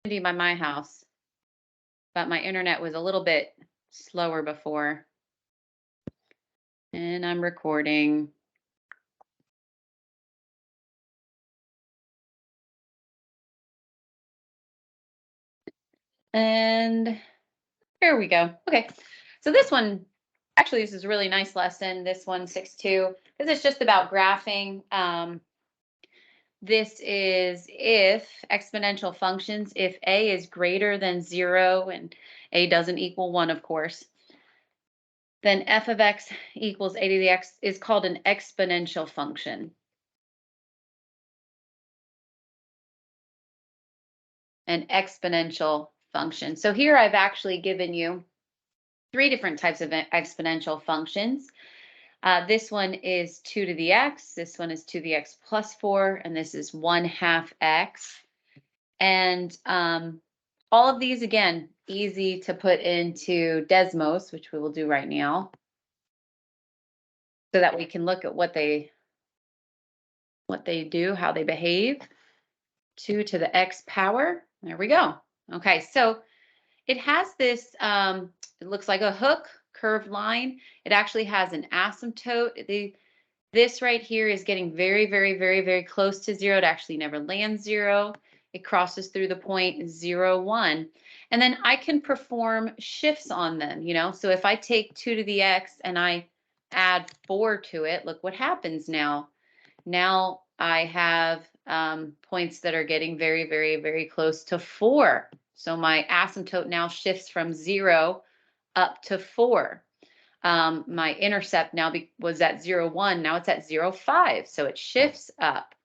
by my house, but my internet was a little bit slower before. And I'm recording. And there we go. Okay. So this one, actually, this is a really nice lesson. This one, 6-2, because it's just about graphing. This is if exponential functions, if a is greater than 0 and a doesn't equal 1, of course, then f of x equals a to the x is called an exponential function. An exponential function. So here I've actually given you 3 different types of exponential functions. This one is 2 to the x, this one is 2 to the x plus 4, and this is 1/2 x. And all of these, again, easy to put into Desmos, which we will do right now, so that we can look at what they do, how they behave. 2 to the x power. There we go. Okay, so it has this, it looks like a hook, curved line. It actually has an asymptote. This right here is getting very, very, very, very close to 0. It actually never lands 0. It crosses through the point 0, 1. And then I can perform shifts on them, So if I take 2 to the x and I add 4 to it, look what happens now. Now I have points that are getting very, very, very close to 4. So my asymptote now shifts from 0 up to 4. My intercept now was at 0, 1. Now it's at 0, 5. So it shifts up.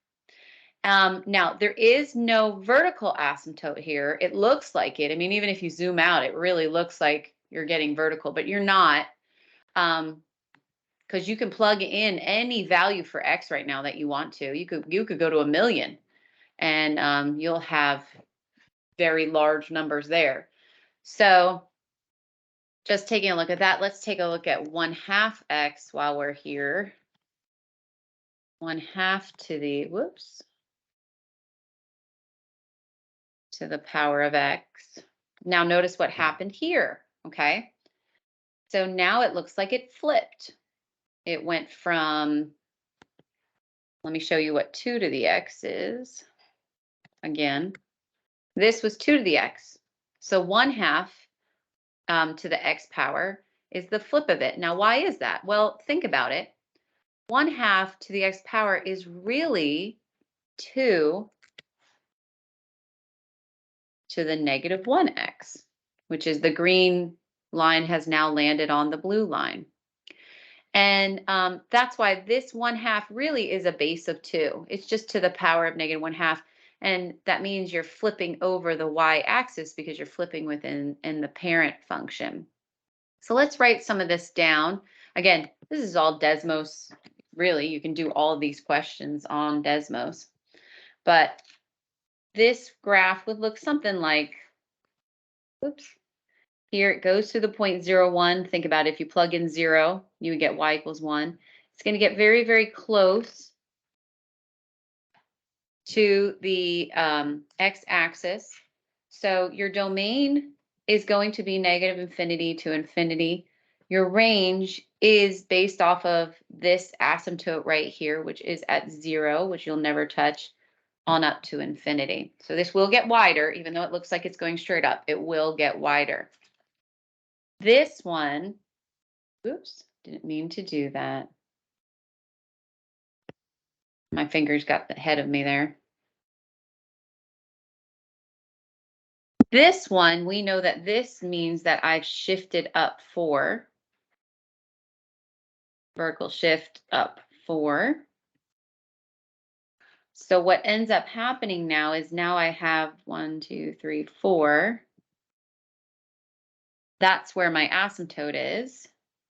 Now, there is no vertical asymptote here. It looks like it. I mean, even if you zoom out, it really looks like you're getting vertical, but you're not. Because you can plug in any value for x right now that you want to. You could go to 1,000,000, and you'll have very large numbers there. So just taking a look at that, let's take a look at 1/2 x while we're here. 1/2 to the, to the power of x. Now notice what happened here, okay? So now it looks like it flipped. It went from, let me show you what 2 to the x is. Again, this was 2 to the x. So 1/2 to the x power is the flip of it. Now, why is that? Well, think about it. 1/2 to the x power is really 2 to the negative 1x, which is the green line has now landed on the blue line. And that's why this 1/2 really is a base of 2. It's just to the power of negative 1/2. And that means you're flipping over the y-axis because you're flipping within the parent function. So let's write some of this down. Again, this is all Desmos. Really, you can do all of these questions on Desmos. But this graph would look something like, here it goes to the point 0, 1. Think about it. If you plug in 0, you would get y equals 1. It's going to get very, very close to the x-axis. So your domain is going to be negative infinity to infinity. Your range is based off of this asymptote right here, which is at 0, which you'll never touch, on up to infinity. So this will get wider, even though it looks like it's going straight up. It will get wider. This one, didn't mean to do that. My fingers got ahead of me there. This one, we know that this means that I've shifted up 4. Vertical shift up 4. So what ends up happening now is now I have 1, 2, 3, 4. That's where my asymptote is.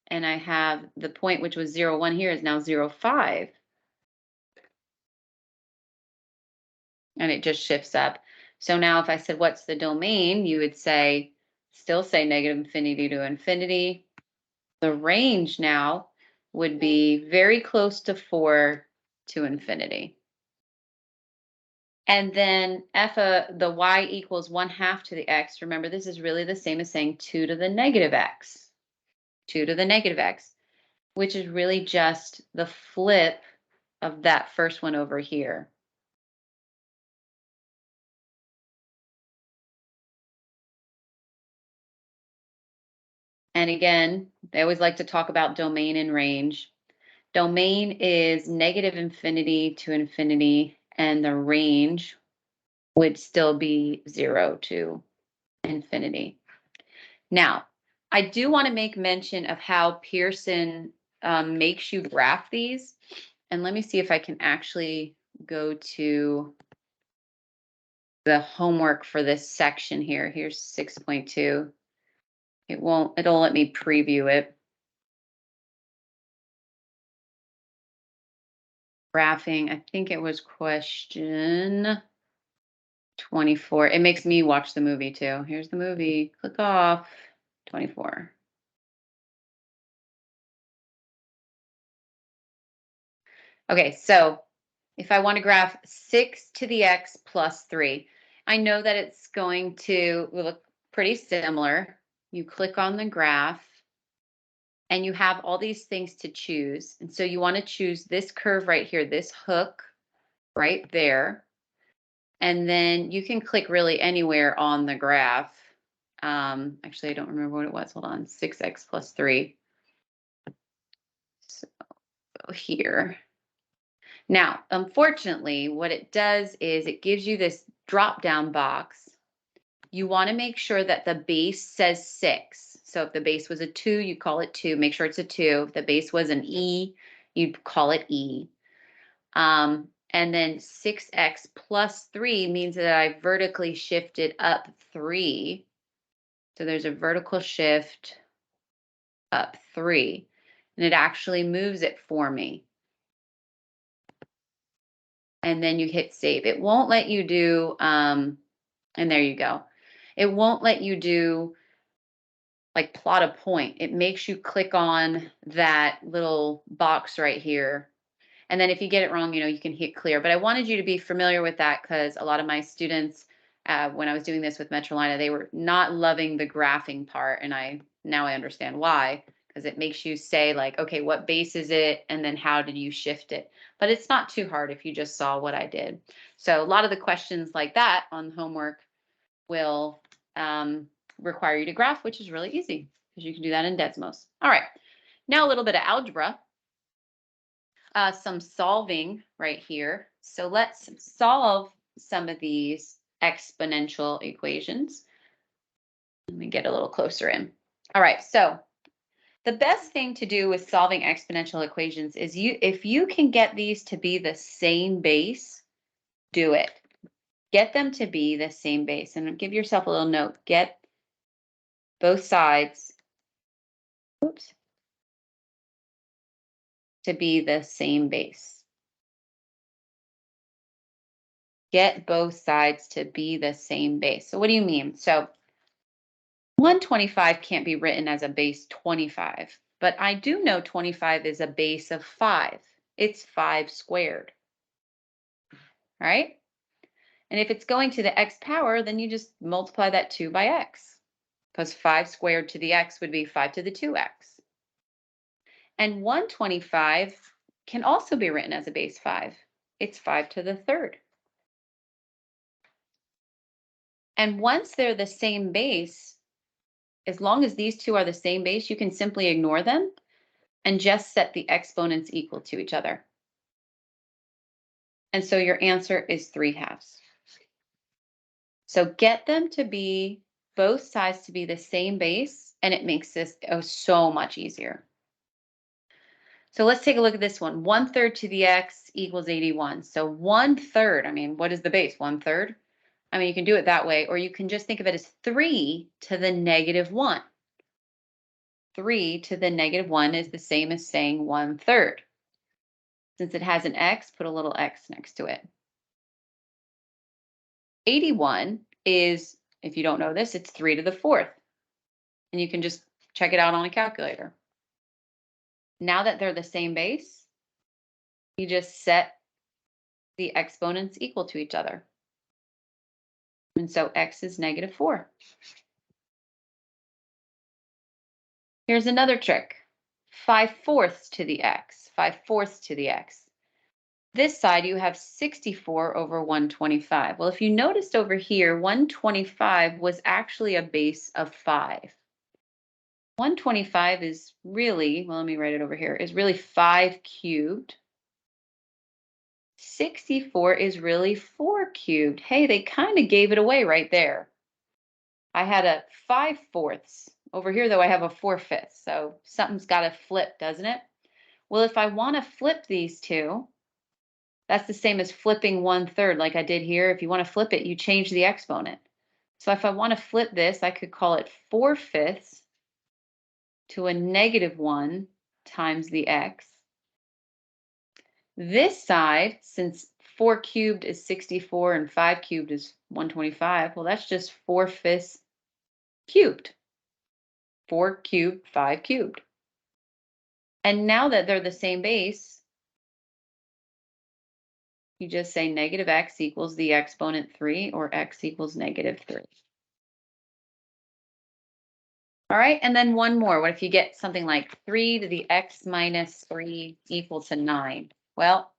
And I have the point which was 0, 1 here is now 0, 5. And it just shifts up. So now if I said, what's the domain? You would say, still say negative infinity to infinity. The range now would be very close to 4 to infinity. And then f of the y equals 1/2 to the x. Remember, this is really the same as saying 2 to the negative x. 2 to the negative x, which is really just the flip of that first one over here. And again, they always like to talk about domain and range. Domain is negative infinity to infinity, and the range would still be 0 to infinity. Now, I do want to make mention of how Pearson makes you graph these. And let me see if I can actually go to the homework for this section here. Here's 6.2. It'll let me preview it. Graphing, I think it was question 24. It makes me watch the movie too. Here's the movie. Click off. 24. Okay, so if I want to graph 6 to the x plus 3, I know that it's going to look pretty similar. You click on the graph and you have all these things to choose. And so you want to choose this curve right here, this hook right there. And then you can click really anywhere on the graph. Actually, I don't remember what it was. Hold on, 6x plus 3. So here. Now, unfortunately, what it does is it gives you this drop-down box. You want to make sure that the base says 6. So if the base was a 2, you call it 2. Make sure it's a 2. If the base was an E, you'd call it E. And then 6x plus 3 means that I vertically shifted up 3. So there's a vertical shift up 3. And it actually moves it for me. And then you hit save. It won't let you do, and there you go. It won't let you do like plot a point. It makes you click on that little box right here. And then if you get it wrong, you can hit clear. But I wanted you to be familiar with that because a lot of my students, when I was doing this with Metrolina, they were not loving the graphing part. And now I understand why, because it makes you say like, okay, what base is it? And then how did you shift it? But it's not too hard if you just saw what I did. So a lot of the questions like that on homework will require you to graph, which is really easy because you can do that in Desmos. All right, now a little bit of algebra. Some solving right here. So let's solve some of these exponential equations. Let me get a little closer in. All right, so the best thing to do with solving exponential equations is if you can get these to be the same base, do it. Get them to be the same base, and give yourself a little note. Get both sides, oops, to be the same base. Get both sides to be the same base. So what do you mean? So 125 can't be written as a base 25, but I do know 25 is a base of 5. It's 5 squared, right? And if it's going to the x power, then you just multiply that 2 by x, because 5 squared to the x would be 5 to the 2x. And 125 can also be written as a base 5. It's 5 to the third. And once they're the same base, as long as these two are the same base, you can simply ignore them and just set the exponents equal to each other. And so your answer is 3/2. So get them to be, both sides to be the same base, and it makes this so much easier. So let's take a look at this one. 1/3 to the x equals 81. So 1/3, I mean, what is the base? 1/3? I mean, you can do it that way, or you can just think of it as 3 to the -1. 3 to the -1 is the same as saying 1/3. Since it has an x, put a little x next to it. 81 is, if you don't know this, it's 3 to the 4th. And you can just check it out on a calculator. Now that they're the same base, you just set the exponents equal to each other. And so x is -4. Here's another trick. 5/4 to the x, 5/4 to the x. This side you have 64 over 125. Well, if you noticed over here, 125 was actually a base of 5. 125 is really, well, let me write it over here, is really 5 cubed. 64 is really 4 cubed. Hey, they kind of gave it away right there. I had a 5/4. Over here, though, I have a 4/5. So something's got to flip, doesn't it? Well, if I want to flip these two, that's the same as flipping 1/3 like I did here. If you want to flip it, you change the exponent. So if I want to flip this, I could call it 4/5 to a -1 times the x. This side, since 4 cubed is 64 and 5 cubed is 125, well, that's just 4/5 cubed. 4 cubed, 5 cubed. And now that they're the same base, you just say -x equals the exponent 3 or x equals -3. All right, and then one more. What if you get something like 3 to the x minus 3 equal to 9? Well,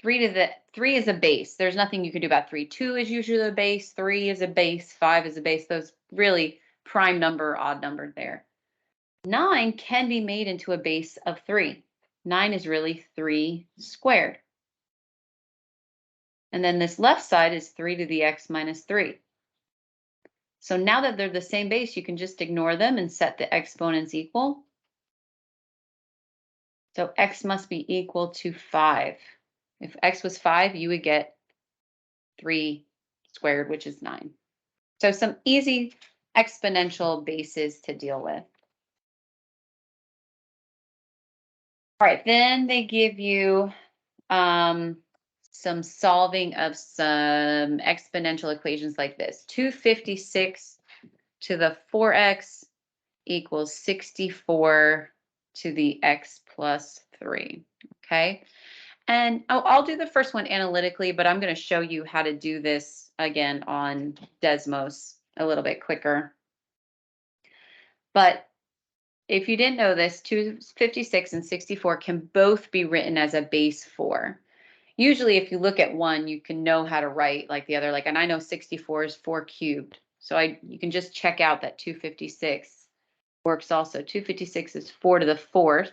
3 is a base. There's nothing you can do about 3. 2 is usually a base, 3 is a base, 5 is a base. Those really prime number, odd number there. 9 can be made into a base of 3. 9 is really 3 squared. And then this left side is 3 to the x minus 3. So now that they're the same base, you can just ignore them and set the exponents equal. So x must be equal to 5. If x was 5, you would get 3 squared, which is 9. So some easy exponential bases to deal with. All right, then they give you some solving of some exponential equations like this. 256 to the 4x equals 64 to the x plus 3, okay? And I'll do the first one analytically, but I'm going to show you how to do this again on Desmos a little bit quicker. But if you didn't know this, 256 and 64 can both be written as a base 4. Usually if you look at one, you can know how to write like the other, like, and I know 64 is 4 cubed. So you can just check out that 256 works also. 256 is 4 to the 4th.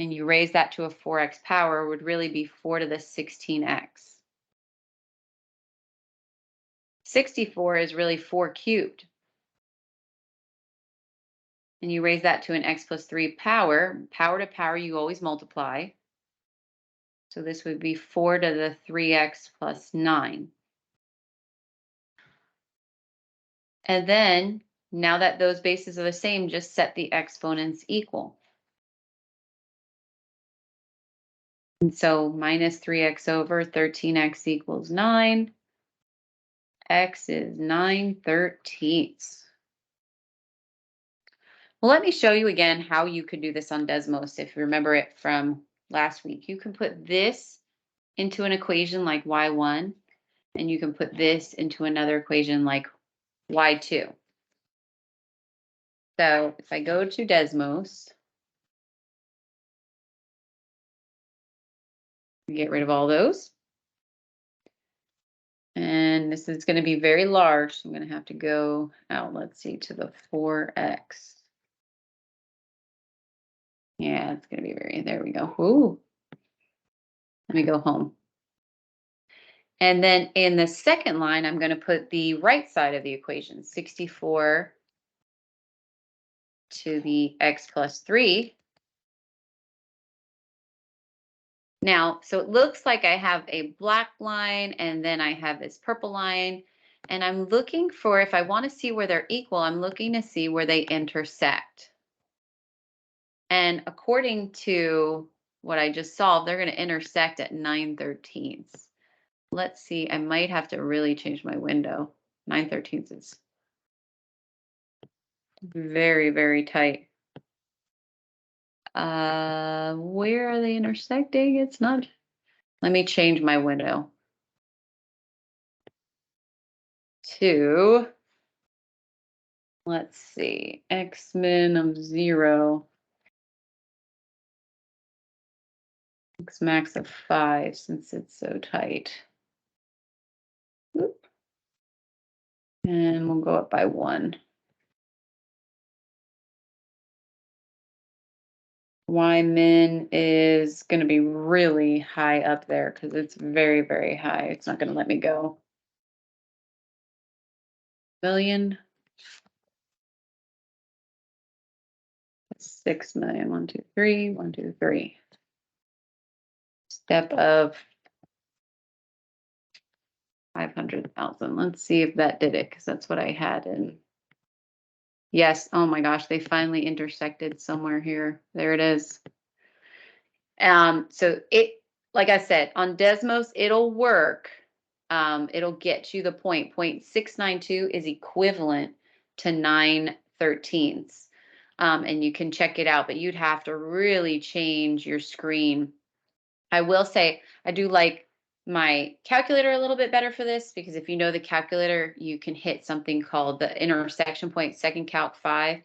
And you raise that to a 4x power would really be 4 to the 16x. 64 is really 4 cubed. And you raise that to an x plus 3 power. Power to power, you always multiply. So this would be 4 to the 3x plus 9. And then, now that those bases are the same, just set the exponents equal. And so minus 3x over 13x equals 9. X is 9/13. Well, let me show you again how you could do this on Desmos if you remember it from last week. You can put this into an equation like y1, and you can put this into another equation like y2. So if I go to Desmos, get rid of all those. And this is going to be very large, so I'm going to have to go out, let's see, to the 4x. Yeah, it's going to be very, there we go. Ooh. Let me go home. And then in the second line, I'm going to put the right side of the equation, 64 to the x plus 3. Now, so it looks like I have a black line and then I have this purple line. And I'm looking for, if I want to see where they're equal, I'm looking to see where they intersect. And according to what I just solved, they're going to intersect at 9/13. Let's see, I might have to really change my window. 9/13 is very, very tight. Where are they intersecting? It's not. Let me change my window. to, let's see, x min of 0, x max of 5, since it's so tight. Oop. And we'll go up by 1. Y min is going to be really high up there because it's very, very high. It's not going to let me go. Million. 6 million. 1, 2, 3. 1, 2, 3. Step of 500,000. Let's see if that did it, because that's what I had in. Yes. Oh my gosh, they finally intersected somewhere here. There it is. So it, like I said, on Desmos, it'll work. It'll get you the point. 0.692 is equivalent to 9/13. And you can check it out, but you'd have to really change your screen. I will say I do like my calculator a little bit better for this, because if you know the calculator, you can hit something called the intersection point, second calc 5,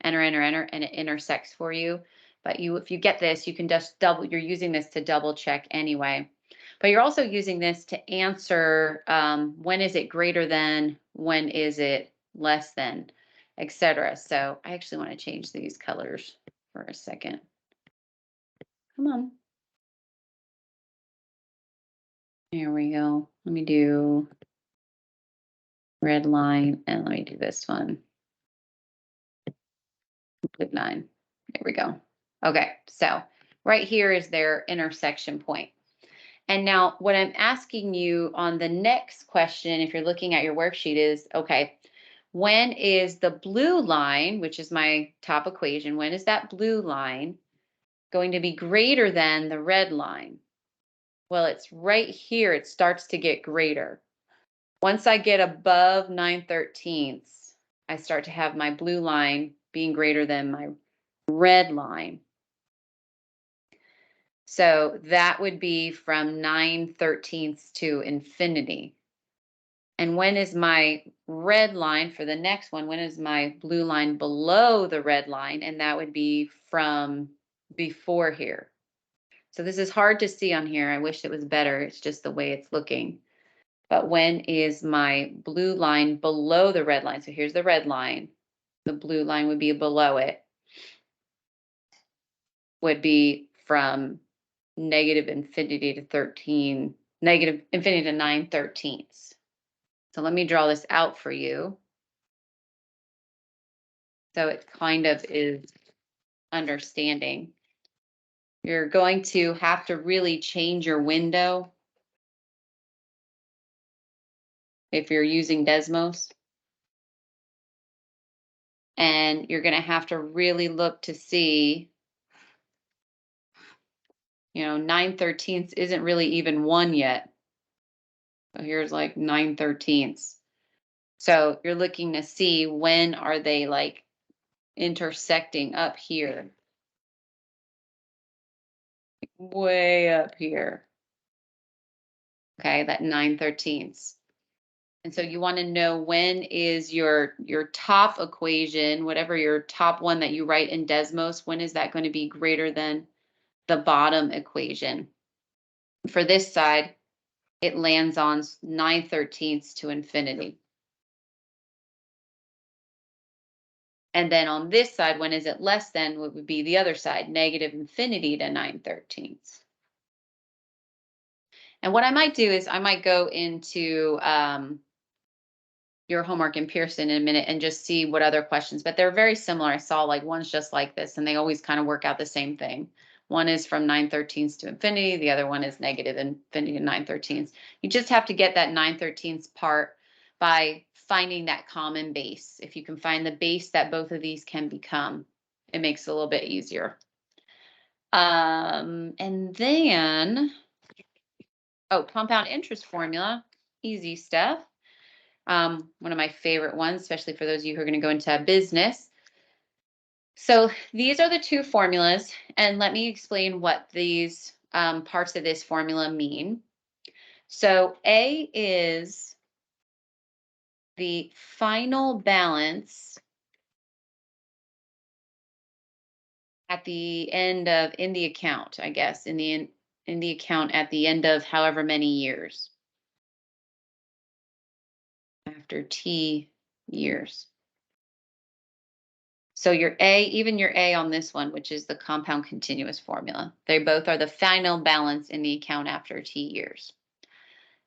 enter, enter, enter, and it intersects for you. But if you get this, you can just you're using this to double check anyway. But you're also using this to answer when is it greater than, when is it less than, etc. So I actually want to change these colors for a second. Come on. Here we go. Let me do red line, and let me do this one. Blue line. There we go. Okay, so right here is their intersection point. And now what I'm asking you on the next question, if you're looking at your worksheet, is, okay, when is the blue line, which is my top equation, when is that blue line going to be greater than the red line? Well, it's right here. It starts to get greater. Once I get above 9/13, I start to have my blue line being greater than my red line. So that would be from 9/13 to infinity. And when is my red line for the next one? When is my blue line below the red line? And that would be from before here. So this is hard to see on here. I wish it was better. It's just the way it's looking. But when is my blue line below the red line? So here's the red line. The blue line would be below it. Would be from negative infinity to 13, negative infinity to 9/13. So let me draw this out for you. So it kind of is understanding. You're going to have to really change your window if you're using Desmos. And you're going to have to really look to see, 9/13 isn't really even 1 yet. So here's like 9/13. So you're looking to see when are they like intersecting up here. Way up here. Okay, that 9/13. And so you want to know when is your top equation, whatever your top one that you write in Desmos, when is that going to be greater than the bottom equation? For this side, it lands on 9/13 to infinity. And then on this side, when is it less than, what would be the other side, negative infinity to 9/13. And what I might do is I might go into your homework in Pearson in a minute and just see what other questions, but they're very similar. I saw like one's just like this, and they always kind of work out the same thing. One is from 9/13 to infinity. The other one is negative infinity to 9/13. You just have to get that 9/13 part by finding that common base. If you can find the base that both of these can become, it makes it a little bit easier. And then, compound interest formula, easy stuff. One of my favorite ones, especially for those of you who are going to go into business. So these are the two formulas, and let me explain what these parts of this formula mean. So A is the final balance at the end of in the account, I guess, in the account at the end of however many years after T years. So your A, even your A on this one, which is the compound continuous formula, they both are the final balance in the account after T years.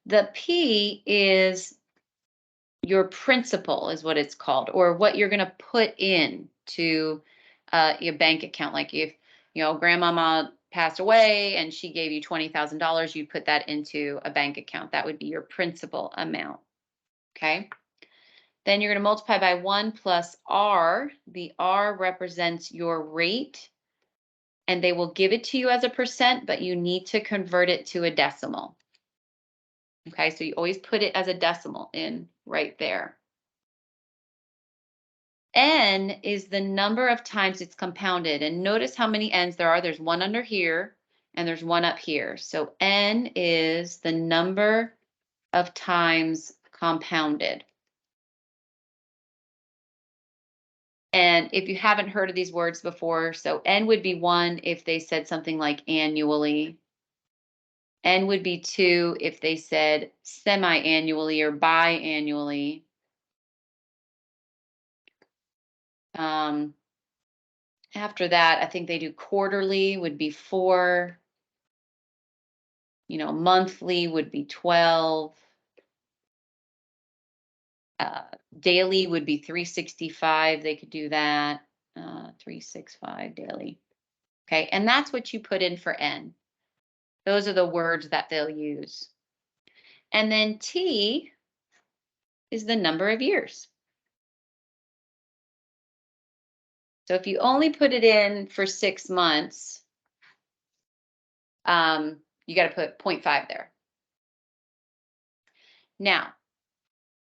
The P is your principal, is what it's called, or what you're going to put in to your bank account. Like if, grandmama passed away and she gave you $20,000, you put that into a bank account. That would be your principal amount. Okay. Then you're going to multiply by 1 plus R. The R represents your rate, and they will give it to you as a percent, but you need to convert it to a decimal. Okay, so you always put it as a decimal in right there. N is the number of times it's compounded. And notice how many N's there are. There's one under here, and there's one up here. So N is the number of times compounded. And if you haven't heard of these words before, so N would be 1 if they said something like annually. N would be 2 if they said semi-annually or biannually. After that, I think they do quarterly would be 4. Monthly would be 12. Daily would be 365. They could do that. 365 daily. Okay, and that's what you put in for N. Those are the words that they'll use. And then T is the number of years. So if you only put it in for 6 months, you got to put 0.5 there. Now,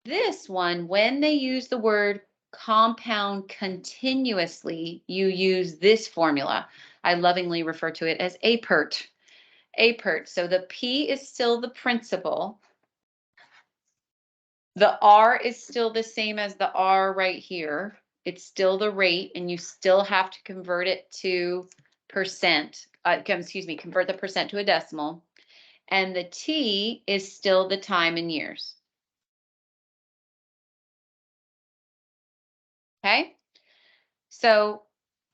this one, when they use the word compound continuously, you use this formula. I lovingly refer to it as APERT. APERT. So the P is still the principal. The R is still the same as the R right here. It's still the rate, and you still have to convert it to percent. Convert the percent to a decimal. And the T is still the time in years. Okay? So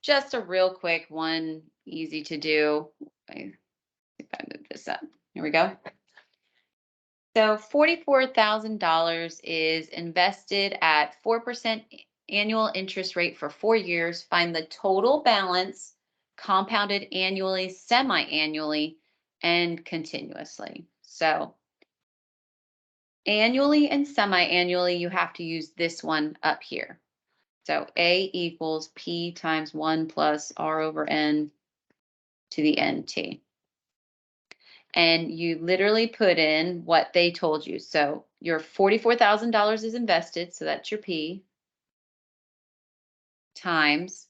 just a real quick one, easy to do. If I move this up, here we go. So $44,000 is invested at 4% annual interest rate for 4 years. Find the total balance compounded annually, semi-annually, and continuously. So annually and semi-annually, you have to use this one up here. So A equals P times 1 plus R over N to the NT. And you literally put in what they told you. So your $44,000 is invested, so that's your P, times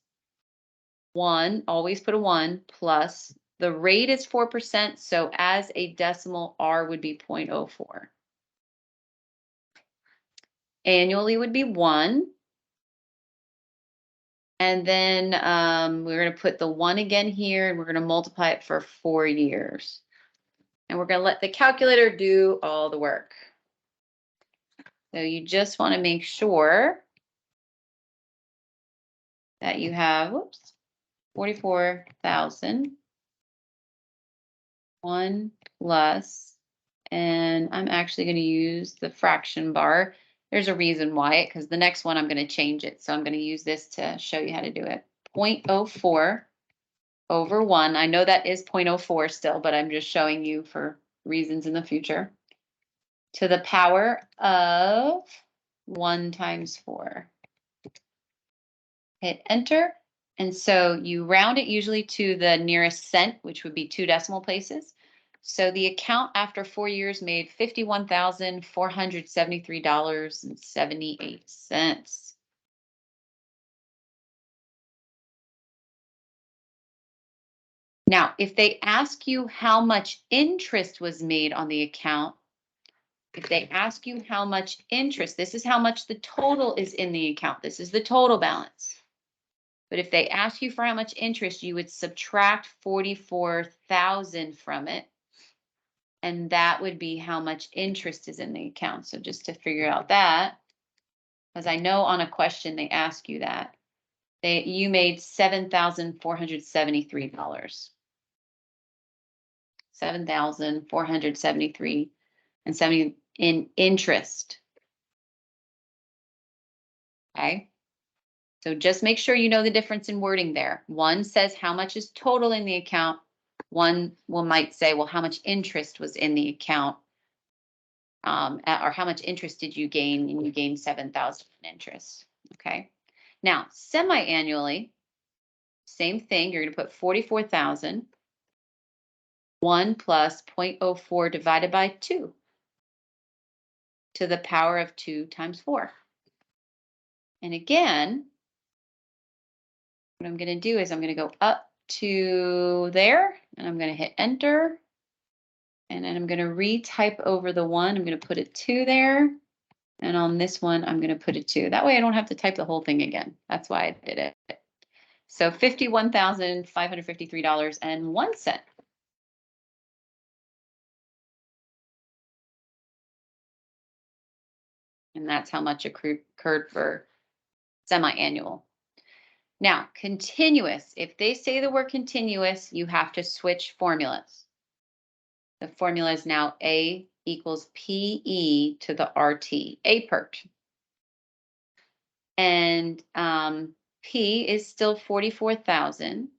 1, always put a 1, plus the rate is 4%, so as a decimal, R would be 0.04. Annually would be 1. And then we're going to put the 1 again here, and we're going to multiply it for 4 years. And we're going to let the calculator do all the work. So you just want to make sure that you have, 44,000, 1 plus, and I'm actually going to use the fraction bar. There's a reason why, because the next one I'm going to change it. So I'm going to use this to show you how to do it. 0.04 over 1. I know that is 0.04 still, but I'm just showing you for reasons in the future. To the power of 1 times 4. Hit enter. And so you round it usually to the nearest cent, which would be 2 decimal places. So the account after 4 years made $51,473.78. Now, if they ask you how much interest was made on the account, If they ask you how much interest, this is how much the total is in the account. This is the total balance. But if they ask you for how much interest, you would subtract 44,000 from it. And that would be how much interest is in the account. So just to figure out that, because I know on a question they ask you that, you made $7,473. $7,473.70 in interest. Okay. So just make sure you know the difference in wording there. One says how much is total in the account. One might say, well, how much interest was in the account? Or how much interest did you gain? And you gained 7,000 in interest. Okay. Now, semi-annually, same thing. You're going to put 44,000. 1 plus 0.04 divided by 2 to the power of 2 times 4. And again, what I'm going to do is I'm going to go up to there, and I'm going to hit enter. And then I'm going to retype over the 1. I'm going to put a 2 there. And on this one, I'm going to put a 2. That way I don't have to type the whole thing again. That's why I did it. So $51,553.01. And that's how much accrued for semi-annual. Now, continuous. If they say the word continuous, you have to switch formulas. The formula is now A equals PE to the RT, APERT. And P is still 44,000.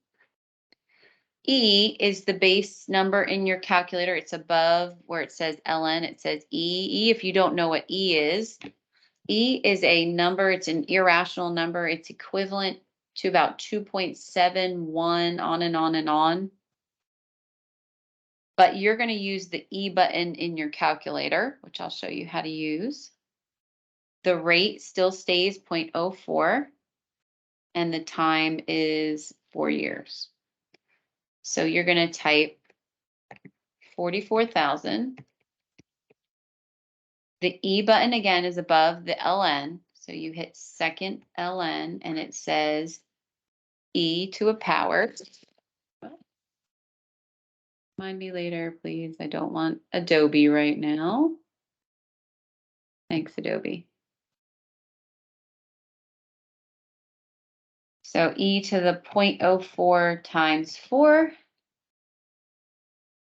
E is the base number in your calculator. It's above where it says ln. It says E. If you don't know what E is a number. It's an irrational number. It's equivalent to about 2.71 on and on and on. But you're going to use the E button in your calculator, which I'll show you how to use. The rate still stays 0.04, and the time is 4 years. So you're going to type 44,000. The E button again is above the ln. So you hit second ln, and it says E to a power. Mind me later, please. I don't want Adobe right now. Thanks, Adobe. So E to the 0.04 times 4.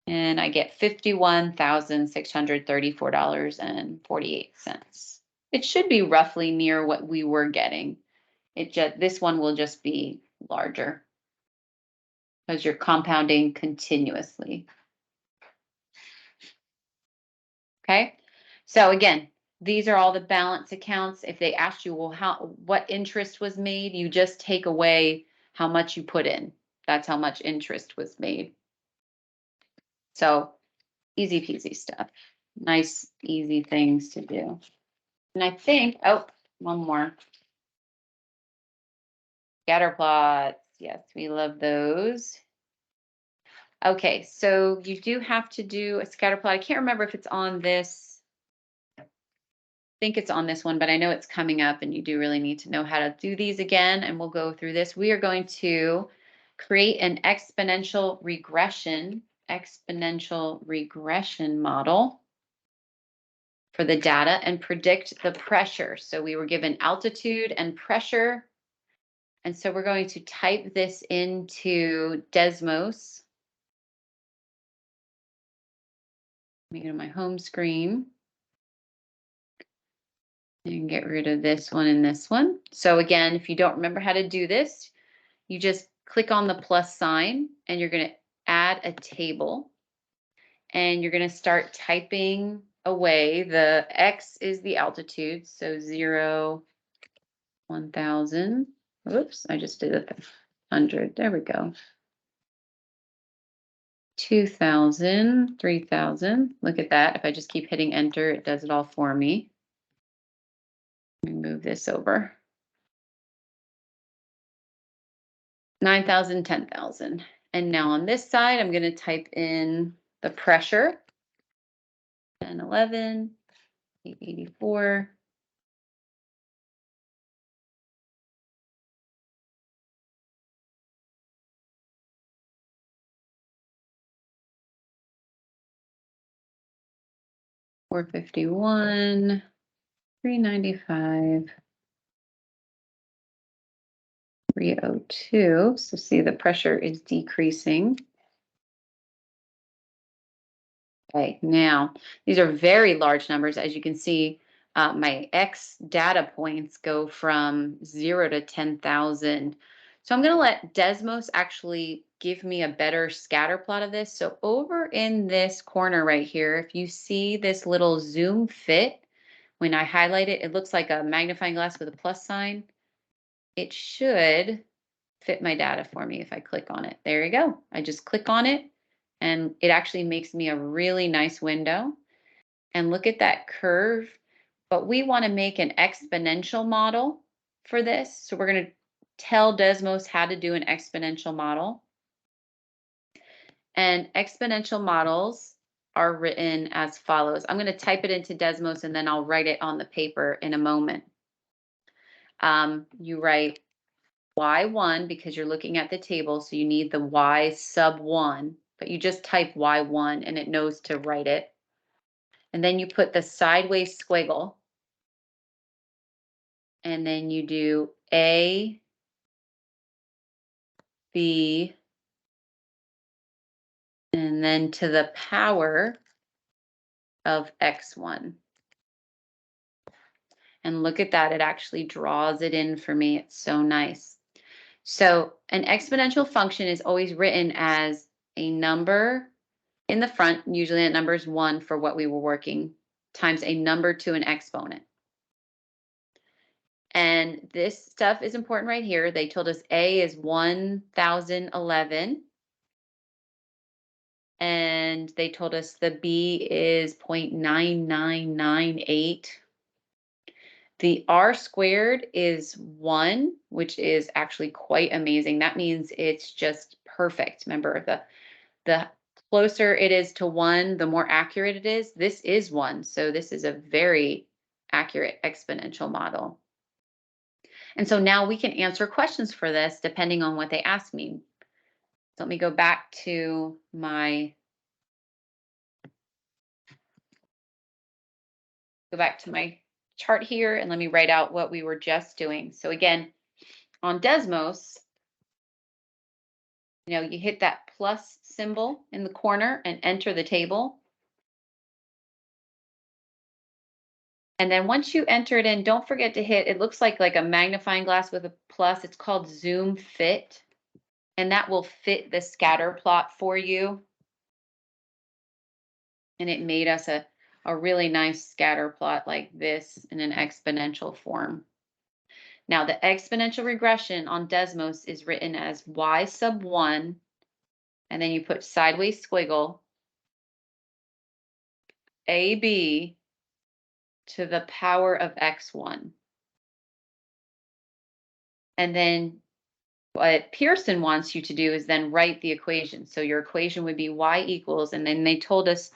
And I get $51,634.48. It should be roughly near what we were getting. This one will just be larger because you're compounding continuously. Okay, so again, these are all the balance accounts. If they asked you, well, what interest was made, you just take away how much you put in. That's how much interest was made. So easy peasy stuff. Nice, easy things to do. And I think, oh, one more. Scatter plots. Yes, we love those. Okay, so you do have to do a scatter plot. I can't remember if it's on this. I think it's on this one, but I know it's coming up, and you do really need to know how to do these again, and we'll go through this. We are going to create an exponential regression model for the data and predict the pressure. So we were given altitude and pressure. And so we're going to type this into Desmos. Let me go to my home screen and get rid of this one and this one. So again, if you don't remember how to do this, you just click on the plus sign and you're going to add a table. And you're going to start typing away. The X is the altitude. So 0, 1,000. Whoops, I just did 100. There we go. 2,000, 3,000. Look at that. If I just keep hitting enter, it does it all for me. Let me move this over. 9,000, 10,000. And now on this side, I'm going to type in the pressure. 10, 11, 884. $451, $395, $302. So see the pressure is decreasing. Okay, now these are very large numbers. As you can see, my X data points go from 0 to 10,000. So I'm going to let Desmos actually give me a better scatter plot of this. So over in this corner right here, if you see this little zoom fit, when I highlight it, it looks like a magnifying glass with a plus sign. It should fit my data for me if I click on it. There you go. I just click on it and it actually makes me a really nice window. And look at that curve. But we want to make an exponential model for this. So we're going to tell Desmos how to do an exponential model. And exponential models are written as follows. I'm going to type it into Desmos and then I'll write it on the paper in a moment. You write y1 because you're looking at the table, so you need the y sub 1, but you just type y1 and it knows to write it. And then you put the sideways squiggle, and then you do a, b, and then to the power of x1. And look at that, it actually draws it in for me. It's so nice. So an exponential function is always written as a number in the front, usually that number is 1 for what we were working, times a number to an exponent. And this stuff is important right here. They told us A is 1011. And they told us the B is 0.9998. The R squared is 1, which is actually quite amazing. That means it's just perfect. Remember, the closer it is to 1, the more accurate it is. This is 1, so this is a very accurate exponential model. And so now we can answer questions for this depending on what they ask me. So let me go back to my chart here and let me write out what we were just doing. So again, on Desmos, you hit that plus symbol in the corner and enter the table. And then once you enter it in, don't forget to hit, it looks like a magnifying glass with a plus. It's called Zoom Fit. And that will fit the scatter plot for you. And it made us a really nice scatter plot like this in an exponential form. Now the exponential regression on Desmos is written as y sub 1, and then you put sideways squiggle, AB to the power of x1. And then what Pearson wants you to do is then write the equation. So your equation would be y equals, and then they told us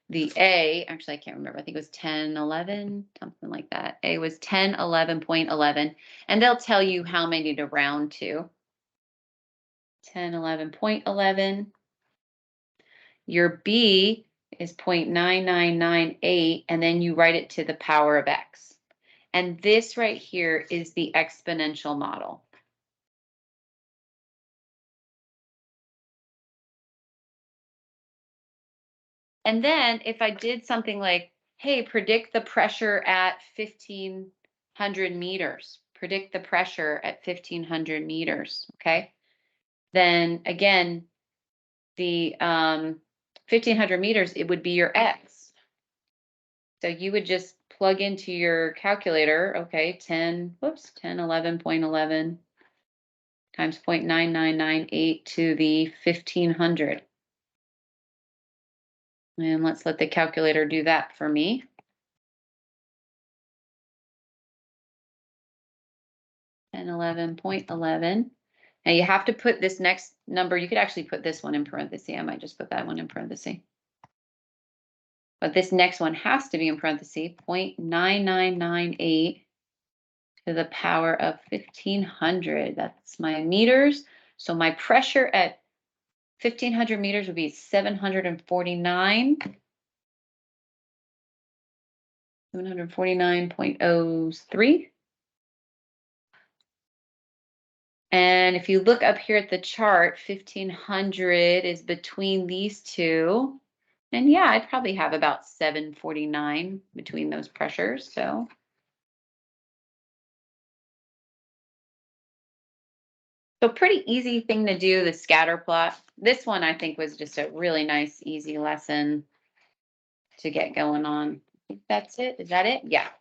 the A, actually I can't remember, I think it was 1011, something like that. A was 1011.11, and they'll tell you how many to round to. 1011.11. Your B is 0.9998, and then you write it to the power of x. And this right here is the exponential model. And then if I did something like, hey, predict the pressure at 1,500 meters, predict the pressure at 1,500 meters, okay? Then again, the 1,500 meters, it would be your x. So you would just plug into your calculator, okay, 1011.11 times 0.9998 to the 1,500. And let's let the calculator do that for me. 1011.11. Now you have to put this next number, you could actually put this one in parentheses. I might just put that one in parentheses. But this next one has to be in parentheses, 0.9998 to the power of 1500. That's my meters. So my pressure at 1500 meters would be 749. 749.03. And if you look up here at the chart, 1500 is between these two. And yeah, I'd probably have about 749 between those pressures. So pretty easy thing to do, the scatter plot. This one I think was just a really nice, easy lesson to get going on. I think that's it. Is that it? Yeah.